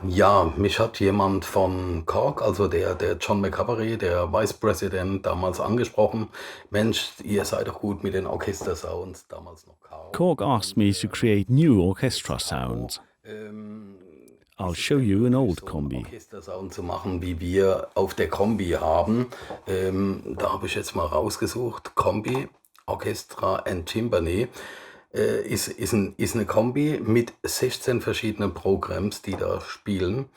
Ja, mich hat jemand von Cork, also der John McCavery, der Vice President, damals angesprochen. Mensch, ihr seid doch gut mit den Orchestersounds, damals noch Caro. Cork asked me to create new orchestra sounds. Ähm, I'll ist es show denn you an möglich, old so einen combi. Orchestersound zu machen, wie wir auf der Kombi haben? Da habe ich jetzt mal rausgesucht, Kombi, Orchestra and Timpani. Ist eine Kombi mit 16 verschiedenen Programms, die da spielen.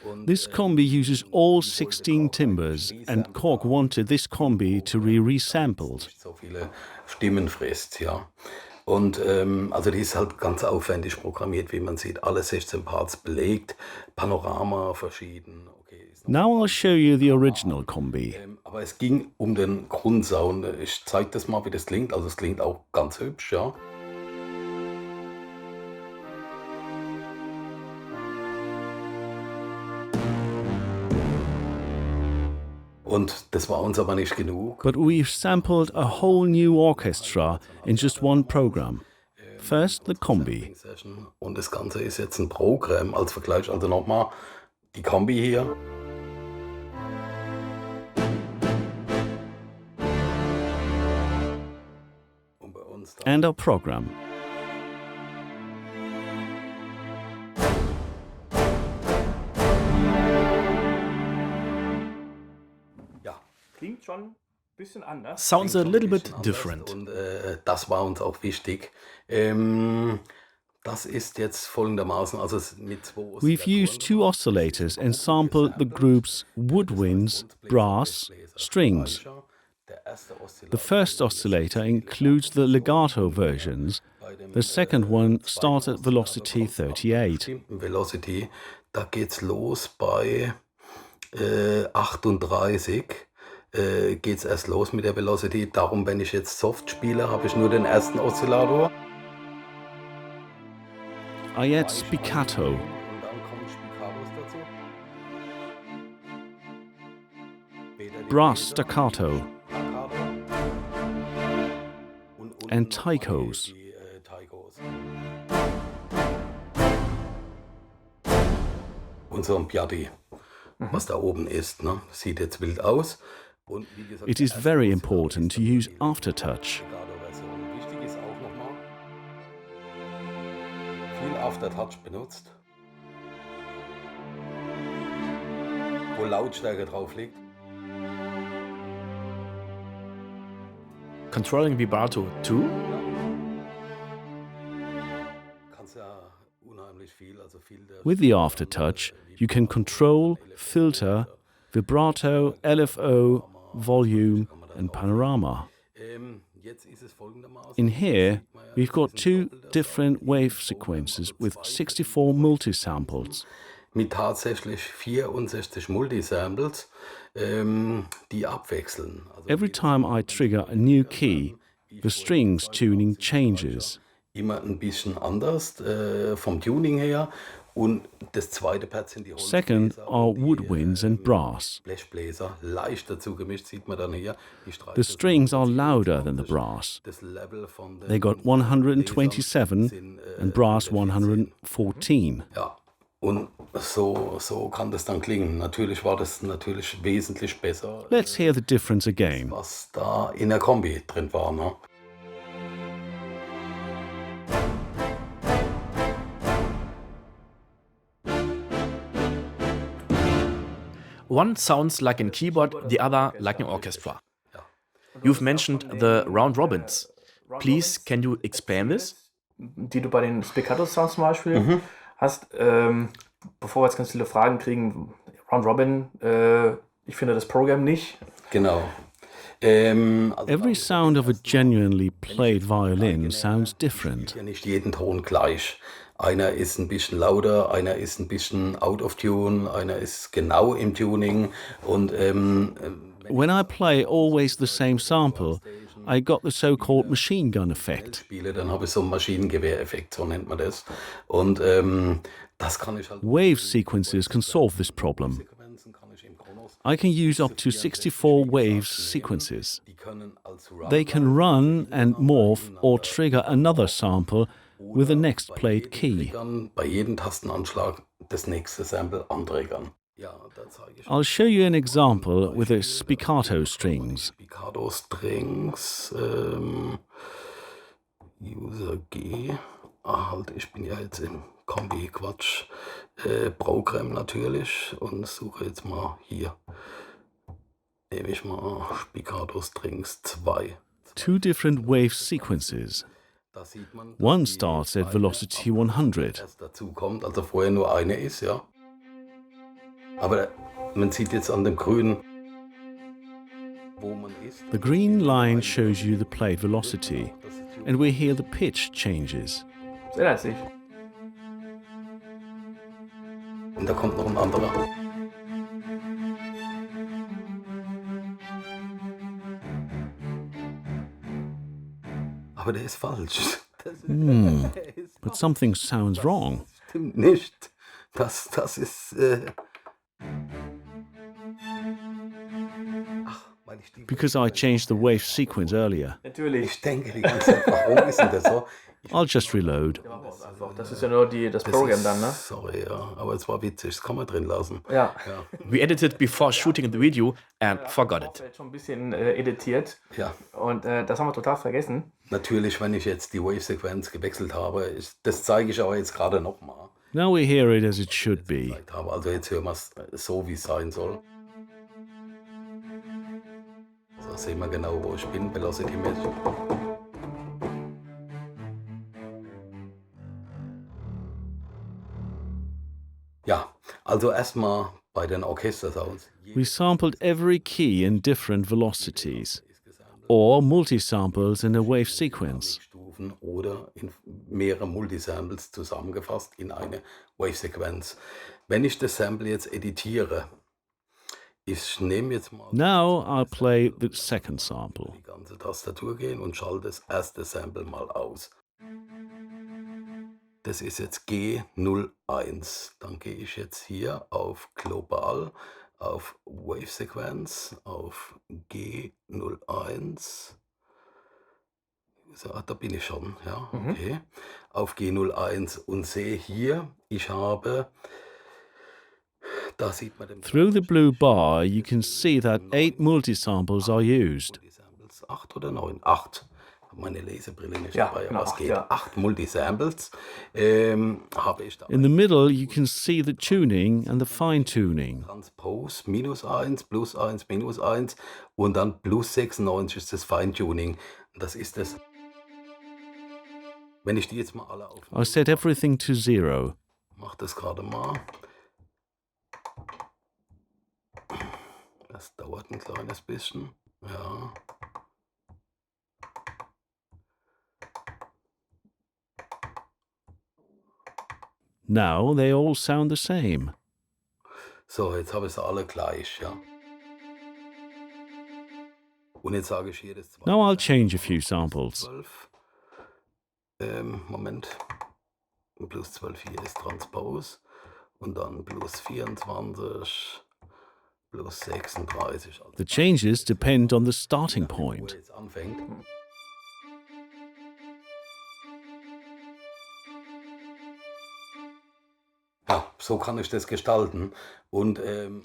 Und This combi uses all wollte 16 Cork eigentlich timbers, and Resample Cork haben, wanted this combi to be damit es resampled. nicht so viele Stimmen frisst, ja. Und also die ist halt ganz aufwendig programmiert, wie man sieht. Alle 16 Parts belegt, Panorama verschieden. Okay, ist noch ein Now I'll Band show you the original an. combi. Aber es ging um den Grundsound. Ich zeige das mal, wie das klingt. Also es klingt auch ganz hübsch, ja. Und das war uns aber nicht genug. But we've sampled a whole new orchestra in just one program. First, the combi. Session. Und das Ganze ist jetzt ein Programm als Vergleich. Also nochmal die Kombi hier. Und bei uns dann. And our program. Ja. Klingt schon ein bisschen anders. Sounds a Klingt schon little ein bit bisschen anders. different. Und das war uns auch wichtig. Das ist jetzt folgendermaßen, also mit zwei We've used two oscillators and sampled the groups woodwinds, brass, strings. The first oscillator includes the legato versions. The second one starts at velocity 38. Velocity, da geht's los bei 38. Geht's erst los mit der Velocity. Darum, wenn ich jetzt Soft spiele, habe ich nur den ersten Oszillator. I add spiccato. Und dann kommen Spiccatos dazu. Brass staccato Staccato. Und unten and noch mal taikos. die Taikos. Und so ein Piatti, was da oben ist, ne? Sieht jetzt wild aus. Und wie gesagt, It der is erste very Oszillator important ist to dann use die aftertouch. Legato-Version. Wichtig ist auch nochmal, viel Aftertouch benutzt, wo Lautstärke drauf liegt. Controlling vibrato too? Kannst ja unheimlich viel, also viel der With the aftertouch, you can control, filter, vibrato, LFO, volume, and panorama. Jetzt ist es folgendermaßen. In here, we've got two different wave sequences with 64 multisamples. Mit tatsächlich 64 Multisamples, die abwechseln. Also Every time I trigger a new key, the strings tuning changes. immer ein bisschen anders vom Tuning her. Und das zweite Pad sind die Second Holzbläser are und die, woodwinds and brass. Blechbläser, leicht dazu gemischt, sieht man dann hier. Die The strings are louder than the brass. Das Level von den They got Bläsern 127 sind, and brass 114. ja, und so kann das dann klingen. Natürlich war das natürlich wesentlich besser, Let's hear the difference again. was da in der Kombi drin war. Ne? One sounds like a keyboard, the other like an orchestra. You've mentioned the round robins. Please, can you explain this? Die du bei den Spiccato-Sounds zum Beispiel hast. Bevor wir jetzt ganz viele Fragen kriegen, Round Robin, ich finde das Programm nicht. Genau. Every sound of a genuinely played violin sounds different. Ja, nicht jeden Ton gleich. Einer ist ein bisschen lauter, einer ist ein bisschen out of tune, einer ist genau im Tuning. Und When I play always the same sample, I got the so-called machine gun effect. spiele, dann habe ich so einen Maschinengewehreffekt, so nennt man das. Und das kann ich halt. Wave sequences can solve this problem. Sequenzen kann ich im Chronos. I can use up to 64 waves sequences. Die können als They can run and morph or trigger another sample with the next played key. Bei jedem Tastenanschlag das nächste Sample antriggern. I'll show you an example with the spiccato strings. Spiccato Strings, User G. Halt, ich bin ja jetzt im Kombi-Quatsch. Programm natürlich und suche jetzt mal hier. Nehme ich mal Spiccato Strings 2. Two different wave sequences. One starts at velocity 100. Erst dazu kommt, also vorher nur eine ist, ja. Aber man sieht jetzt an dem grünen, wo man ist. The green line shows you the played velocity, and we hear the pitch changes. Sehr letztlich. Und da kommt noch ein anderer. Aber der ist falsch. But something sounds wrong. Stimmt nicht. Das ist. Because I changed the wave sequence earlier. Natürlich. Ich denke die ganze Zeit, warum ist denn das so? I'll just reload. Einfach. Das ist ja nur das Programm dann, ne? Sorry, ja. Aber es war witzig, das kann man drin lassen. Ja. We edited before shooting the video and forgot it. Jetzt schon ein bisschen editiert. Ja. Und das haben wir total vergessen. Natürlich, wenn ich jetzt die Wave-Sequenz gewechselt habe, das zeige ich aber jetzt gerade nochmal. Now we hear it as it should be. Also jetzt hören wir es so, wie es sein soll. So sehen wir genau, wo ich bin, velocity-mäßig. Ja, also erstmal bei den Orchester-Sounds. We sampled every key in different velocities, or multisamples in a wave sequence. Stufen oder in mehrere Multisamples zusammengefasst in eine Wave-Sequenz. Wenn ich das Sample jetzt editiere, ich nehme jetzt mal Now I'll play the second sample. die ganze Tastatur gehen und schalte das erste Sample mal aus. Das ist jetzt G01. Dann gehe ich jetzt hier auf Global, auf Wave Sequenz, auf G01. Da bin ich schon, ja, okay. Auf G01 und sehe hier, ich habe, da sieht man den Through the blue bar, you can see that 8 multisamples are used. Multisamples, 8 oder 9? 8. Meine Lesebrille nicht Ja, dabei, genau, aber es geht. ja. 8 Multisamples habe ich da. In the middle, you can see the tuning and the fine-tuning. Transpose -1, +1, -1 und dann +96 ist das Feintuning. Das ist das. Wenn ich die jetzt mal alle I set everything to 0. mach das gerade mal. Das dauert ein kleines bisschen. Ja. Now they all sound the same. So, jetzt habe ich sie alle gleich, ja. Und jetzt sage ich hier das zweite. Now I'll change a few samples. 12. Moment. +12 hier ist Transpose. Und dann +24, +36. Also The changes depend on the starting wo point. er jetzt anfängt. Ja, so kann ich das gestalten. Und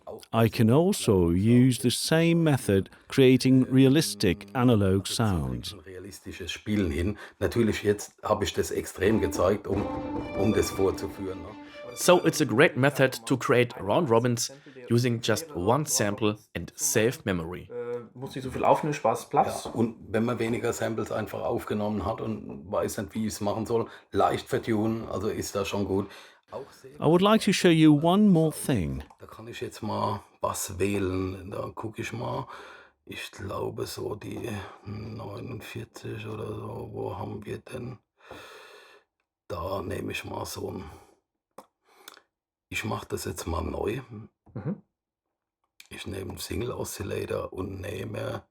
auch I can also use the same method creating realistic analog sounds. ein realistisches Spielen hin. Natürlich, jetzt habe ich das extrem gezeigt, um das vorzuführen. Ne? So it's a great method to create round robins using just one sample and save memory. Muss nicht so viel aufnehmen, Spaß, Platz. Ja, und wenn man weniger Samples einfach aufgenommen hat und weiß nicht, wie ich es machen soll, leicht vertunen, also ist das schon gut. Auch sehen, I would like to show you one more thing. da kann ich jetzt mal was wählen. Da gucke ich mal. Ich glaube so die 49 oder so. Wo haben wir denn? Da nehme ich mal so ein. Ich mache das jetzt mal neu. Mhm. Ich nehme einen Single Oscillator und nehme.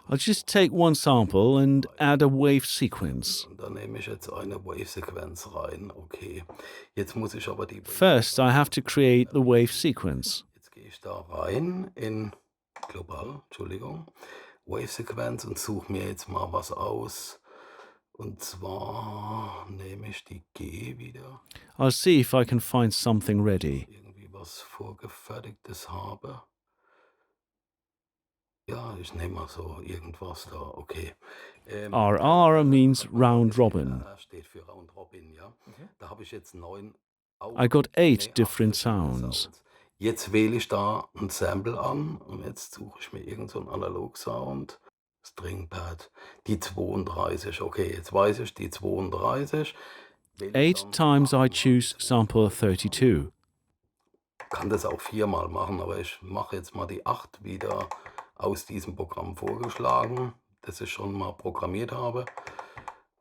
I'll just take one sample and add a wave sequence. Und da nehme ich jetzt eine Wave-Sequenz rein. Okay. Jetzt muss ich aber die. First, I have to create the wave sequence. Jetzt gehe ich da rein in Global, Entschuldigung, Wave-Sequenz und suche mir jetzt mal was aus. Und zwar nehme ich die G wieder, I'll see if I can find something ready. irgendwie was Vorgefertigtes habe. Ja, ich nehme mal so irgendwas da, okay. RR means round robin. R steht für Round Robin, ja. Da habe ich jetzt 9 I got 8 8 different verschiedene sounds. Jetzt wähle ich da ein Sample an und jetzt suche ich mir irgend so 'n Analog-Sound. Stringpad, die 32. Okay, jetzt weiß ich, die 32. Wähle ich 8 dann times I 8 mal choose die sample 32. 32. Kann das auch 4-mal machen, aber ich mache jetzt mal die 8 wieder aus diesem Programm vorgeschlagen, das ich schon mal programmiert habe.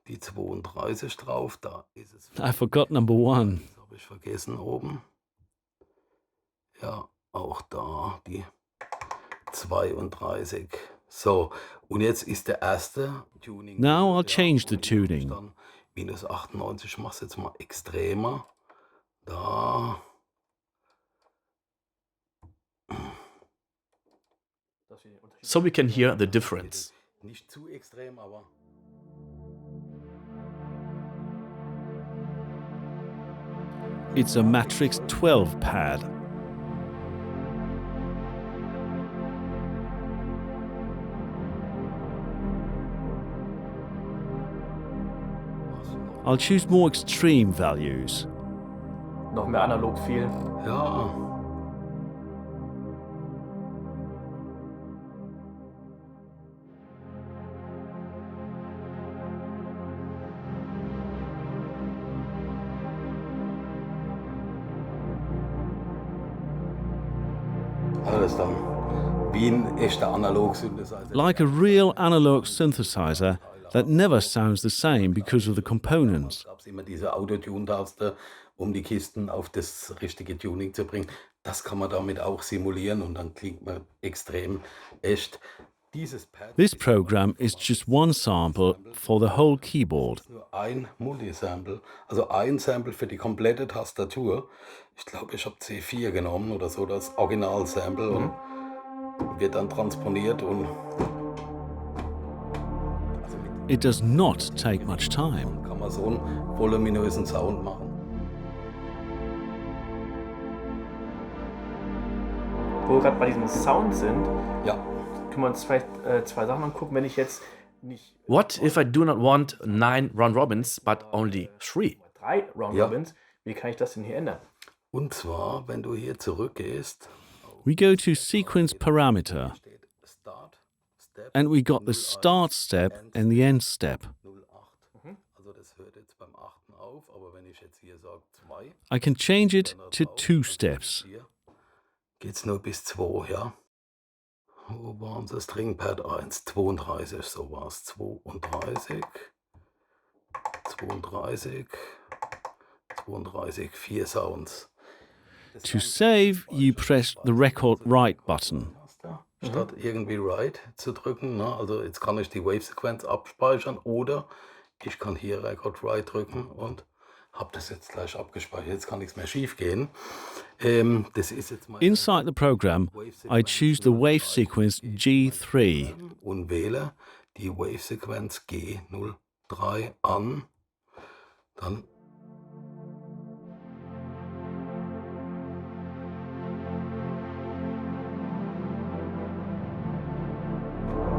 Die 32 drauf, da ist es. I forgot number 1. Das habe ich vergessen oben. Ja, auch da die 32. So, und jetzt ist der erste Tuning. Now I'll Ja, change the und hier habe ich tuning. dann minus 98, ich mache es jetzt mal extremer. Da. So we can hear the difference. Nicht zu extrem, aber. It's a Matrix 12 pad. I'll choose more extreme values. Noch mehr analog viel. Ja. Alles dann wie ein echter Analog-Synthesizer. Like a real analog synthesizer that never sounds the same because of the components. Gab es immer diese Autotune-Taste, um die Kisten auf das richtige Tuning zu bringen. Das kann man damit auch simulieren und dann klingt man extrem echt. Dieses Pad This program is just one sample for the whole keyboard. ist nur ein Multisample, also ein Sample für die komplette Tastatur. Ich glaube, ich habe C4 genommen oder so, das Original-Sample und wird dann transponiert und It does not take much time. kann man so einen voluminösen Sound machen. Wo wir gerade bei diesem Sound sind, Ja, können wir uns vielleicht zwei Sachen angucken. Wenn ich jetzt nicht What if I do not want 9 round robins, but only 3? 3 Round Ja. Robins, wie kann ich das denn hier ändern? und zwar, wenn du hier zurückgehst, We go to sequence parameter steht Start Step and we got the start step and the end step. 08. Also das hört jetzt beim 8. auf, aber wenn ich jetzt hier sage 2, I can change it to 2 steps. hier geht's nur bis 2, ja. Wo war unser Stringpad 1? 32, so war es. 32, 32, 32, 4 Sounds. To save, you press the record write button. Statt irgendwie Write zu drücken. Ne? Also jetzt kann ich die Wave-Sequenz abspeichern oder ich kann hier Record Write drücken und habe das jetzt gleich abgespeichert. Jetzt kann nichts mehr schief gehen. Das ist jetzt meine Inside the program, I choose the wave sequence G3. und wähle die Wave-Sequenz G03 an. Dann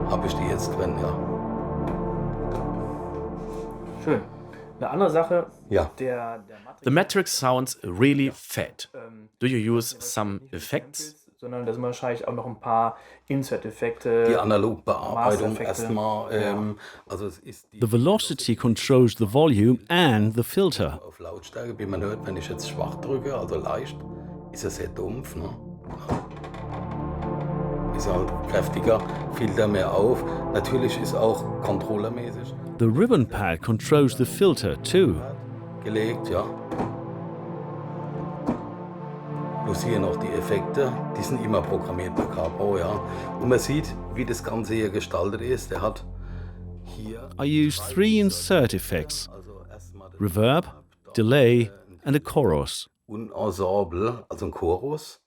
habe ich die jetzt drin, ja. Schön. Eine andere Sache, Ja. der The Matrix sounds really fat. Do you use some effects? sondern da sind wahrscheinlich auch noch ein paar Insert-Effekte. Die Analogbearbeitung Master-Effekte. erstmal. Also es ist die The velocity controls the volume and the filter. auf Lautstärke, wie man hört, wenn ich jetzt schwach drücke, also leicht, ist er sehr dumpf. Ne? Ist halt kräftiger, Filter mehr auf. Natürlich ist auch controllermäßig The ribbon pad controls the filter too. gelegt, ja. Plus hier noch die Effekte, die sind immer programmiert bei Capo, ja. Und man sieht, wie das Ganze hier gestaltet ist. Der hat hier I use 3 insert effects: also erstmal das reverb, delay, and a chorus. und Ensemble, also ein Chorus.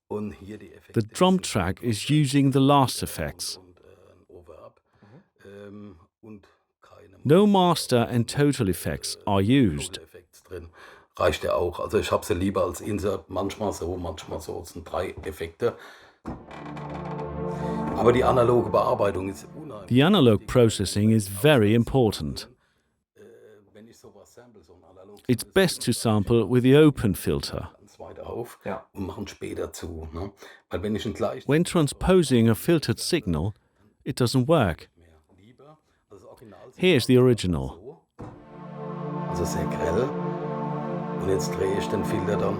Und hier die Effekte. The drum track is using the last effects. Und ein Overab. Und keine No master and total effects are used. Effekts drin. Reicht ja auch. Also ich habe sie lieber als Insert, manchmal so. Es sind 3 Effekte. Aber die analoge Bearbeitung ist unheimlich. The analog processing is very important. Wenn ich sowas sample, so ein analog It's best to sample with the open filter. ganz weit auf Ja. und machen später zu. Ne? Weil wenn ich einen gleichen When transposing a filtered signal, it doesn't work. lieber, also das Original Here's the original. so, also sehr grell. Und jetzt drehe ich den Filter dann.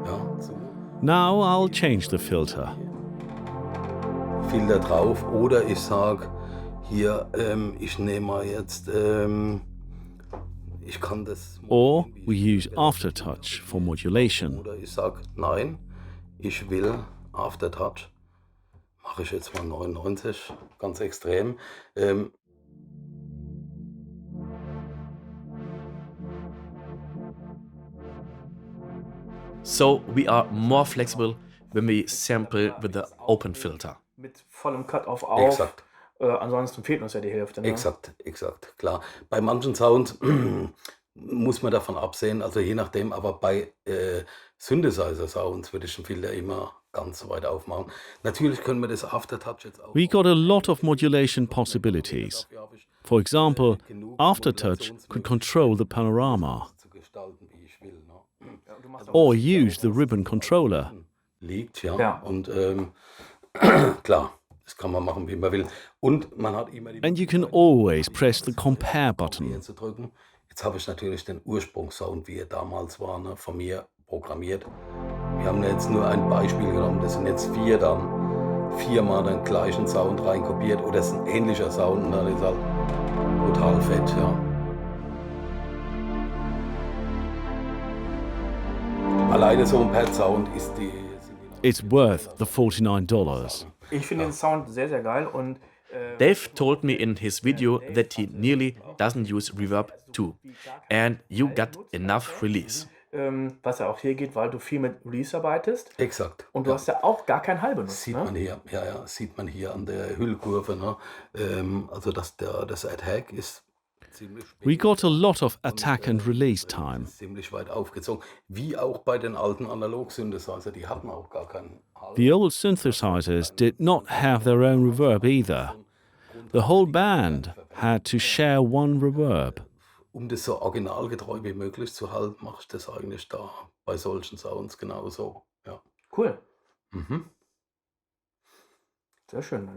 Ja, so. Now I'll change the filter. Filter drauf. Oder ich sage, hier, ich nehme mal jetzt, ich kann das. Or we use aftertouch for modulation. Oder ich sage, nein, ich will Aftertouch. Mache ich jetzt mal 99, ganz extrem. So we are more flexible when we sample with the open filter. Mit vollem Cut-Off auf. Exakt. Ansonsten fehlt uns ja die Hälfte. Ne? Exakt, klar. Bei manchen Sounds muss man davon absehen, also je nachdem, aber bei Synthesizer-Sounds würde ich den Filter immer ganz weit aufmachen. Natürlich können wir das Aftertouch jetzt auch. We got a lot of modulation possibilities. For example, aftertouch could control the panorama Zu gestalten, wie ich will. Ne? or use the ribbon controller. Liegt, ja. Ja. Und klar, das kann man machen, wie man will. Und man hat immer die And you can always press the compare button. zu drücken. Jetzt habe ich natürlich den Ursprungssound, wie er damals war, ne, von mir programmiert. Wir haben jetzt nur ein Beispiel genommen, das sind jetzt 4 dann. 4-mal den gleichen Sound reinkopiert oder es ist ein ähnlicher Sound und dann ist halt total fett, ja. Alleine so ein Pad-Sound ist die. It's worth the $49. Ich finde den Sound sehr, sehr geil und Dave told me in his video that he nearly doesn't use reverb too, and you got enough release. Was ja auch hier geht, weil du viel mit Release arbeitest Exakt. und du hast ja auch gar keinen Hall benutzt. Sieht Ne? man hier, ja, sieht man hier an der Hüllkurve. Ne? Also das Attack ist ziemlich spät. We got a lot of attack and release time. Ziemlich weit aufgezogen. Wie auch bei den alten Analog-Synthesizer, die hatten auch gar keinen Hall. The old synthesizers did not have their own reverb either. The whole band had to share one reverb. Um das so originalgetreu wie möglich zu halten, mache ich das eigentlich da bei solchen Sounds genauso. Ja. Cool. Mhm. Sehr schön.